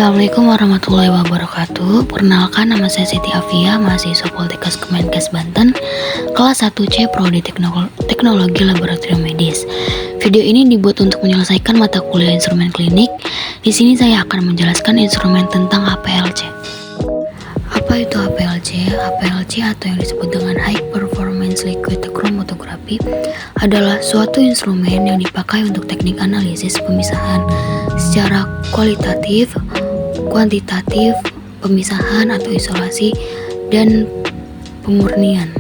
Assalamualaikum warahmatullahi wabarakatuh. Perkenalkan, nama saya Siti Afia, mahasiswa Poltekkes Kemenkes Banten, kelas 1C Prodi Teknologi Laboratorium Medis. Video ini dibuat untuk menyelesaikan mata kuliah instrumen klinik. Di sini saya akan menjelaskan instrumen tentang HPLC. Apa itu HPLC? HPLC atau yang disebut dengan High Performance Liquid Chromatography adalah suatu instrumen yang dipakai untuk teknik analisis pemisahan secara kualitatif, kuantitatif, pemisahan atau isolasi, dan pemurnian.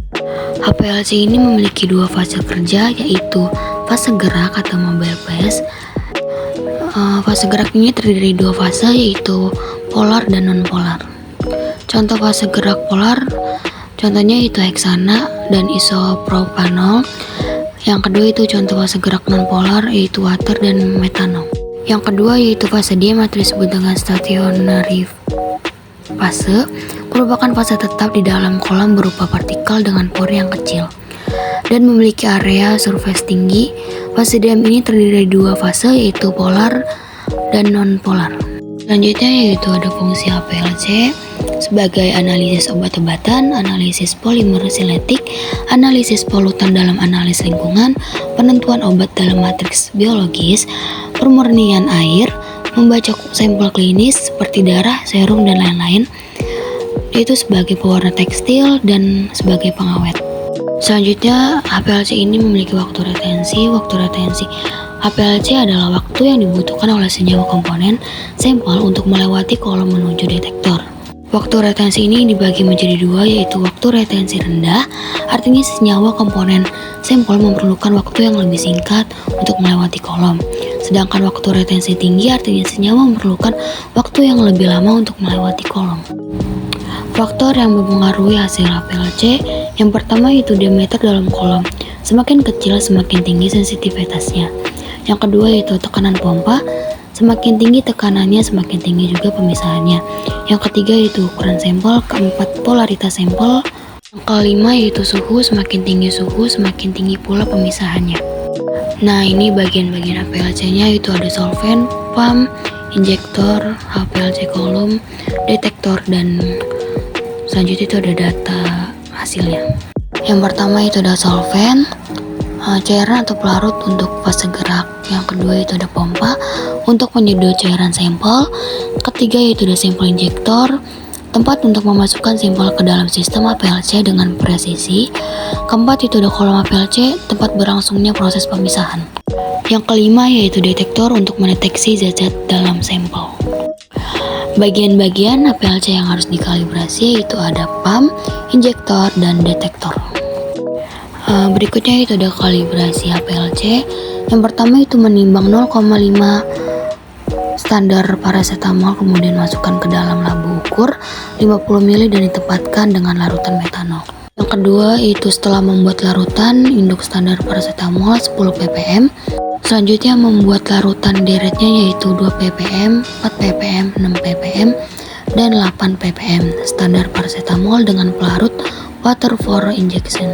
HPLC ini memiliki dua fase kerja, yaitu fase gerak atau mobile phase. Fase gerak ini terdiri dari dua fase, yaitu polar dan non-polar. Contoh fase gerak polar, contohnya itu heksana dan isopropanol. Yang kedua itu contoh fase gerak non-polar, yaitu water dan metanol. Yang kedua yaitu fase diam atau disebut dengan stationary fase, merupakan fase tetap di dalam kolam berupa partikel dengan pori yang kecil dan memiliki area surface tinggi. Fase diam ini terdiri dari dua fase, yaitu polar dan non-polar. Selanjutnya yaitu ada fungsi HPLC sebagai analisis obat-obatan, analisis polimer sintetik, analisis polutan dalam analisis lingkungan, penentuan obat dalam matriks biologis, pemurnian air, membaca sampel klinis seperti darah, serum, dan lain-lain, yaitu sebagai pewarna tekstil dan sebagai pengawet. Selanjutnya, HPLC ini memiliki waktu retensi. Waktu retensi HPLC adalah waktu yang dibutuhkan oleh senyawa komponen sampel untuk melewati kolom menuju detektor. Waktu retensi ini dibagi menjadi dua, yaitu waktu retensi rendah, artinya senyawa komponen sampel memerlukan waktu yang lebih singkat untuk melewati kolom. Sedangkan waktu retensi tinggi artinya senyawa memerlukan waktu yang lebih lama untuk melewati kolom. Faktor yang mempengaruhi hasil HPLC, yang pertama yaitu diameter dalam kolom. Semakin kecil semakin tinggi sensitivitasnya. Yang kedua yaitu tekanan pompa. Semakin tinggi tekanannya, semakin tinggi juga pemisahannya. Yang ketiga yaitu ukuran sampel. Keempat, polaritas sampel. Yang kelima yaitu suhu. Semakin tinggi suhu, semakin tinggi pula pemisahannya. Nah, ini bagian-bagian HPLC-nya, yaitu ada solvent, pump, injektor, HPLC kolom, detektor, dan selanjutnya itu ada data hasilnya. Yang pertama itu ada solvent, cairan atau pelarut untuk fase gerak. Yang kedua itu ada pompa untuk menyedot cairan sampel. Ketiga yaitu ada sampel injektor, tempat untuk memasukkan sampel ke dalam sistem HPLC dengan presisi. Keempat itu ada kolom HPLC, tempat berlangsungnya proses pemisahan. Yang kelima yaitu detektor untuk mendeteksi zat-zat dalam sampel. Bagian-bagian HPLC yang harus dikalibrasi yaitu ada pump, injektor, dan detektor. Berikutnya itu ada kalibrasi HPLC. Yang pertama itu menimbang 0,5 standar paracetamol, kemudian masukkan ke dalam labu ukur 50 ml dan ditempatkan dengan larutan metanol. Yang kedua itu setelah membuat larutan, induk standar paracetamol 10 ppm. Selanjutnya membuat larutan deretnya yaitu 2 ppm, 4 ppm, 6 ppm, dan 8 ppm standar paracetamol dengan pelarut water for injection.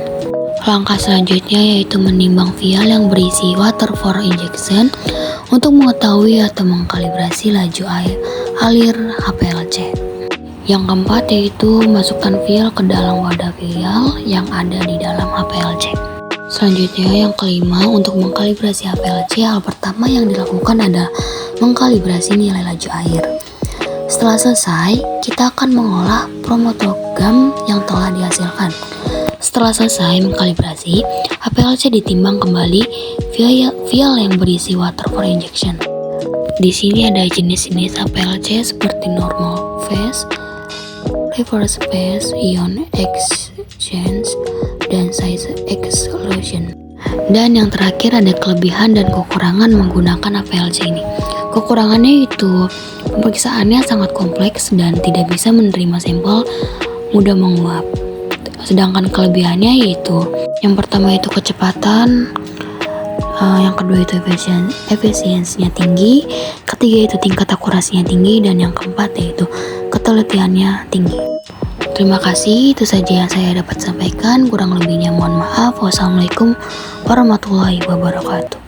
Langkah selanjutnya yaitu menimbang vial yang berisi water for injection untuk mengetahui atau mengkalibrasi laju alir HPLC. Yang keempat yaitu masukkan vial ke dalam wadah vial yang ada di dalam HPLC. Selanjutnya yang kelima, untuk mengkalibrasi HPLC, hal pertama yang dilakukan adalah mengkalibrasi nilai laju air. Setelah selesai, kita akan mengolah kromatogram yang telah dihasilkan. Setelah selesai mengkalibrasi, HPLC ditimbang kembali vial yang berisi water for injection. Di sini ada jenis-jenis HPLC seperti normal phase, reverse phase, ion exchange, dan size exclusion. Dan yang terakhir ada kelebihan dan kekurangan menggunakan HPLC ini. Kekurangannya itu pemeriksaannya sangat kompleks dan tidak bisa menerima sampel mudah menguap. Sedangkan kelebihannya yaitu yang pertama itu kecepatan, yang kedua itu efisiensinya tinggi, ketiga itu tingkat akurasinya tinggi, dan yang keempat yaitu ketelitiannya tinggi. Terima kasih, itu saja yang saya dapat sampaikan. Kurang lebihnya mohon maaf. Wassalamualaikum warahmatullahi wabarakatuh.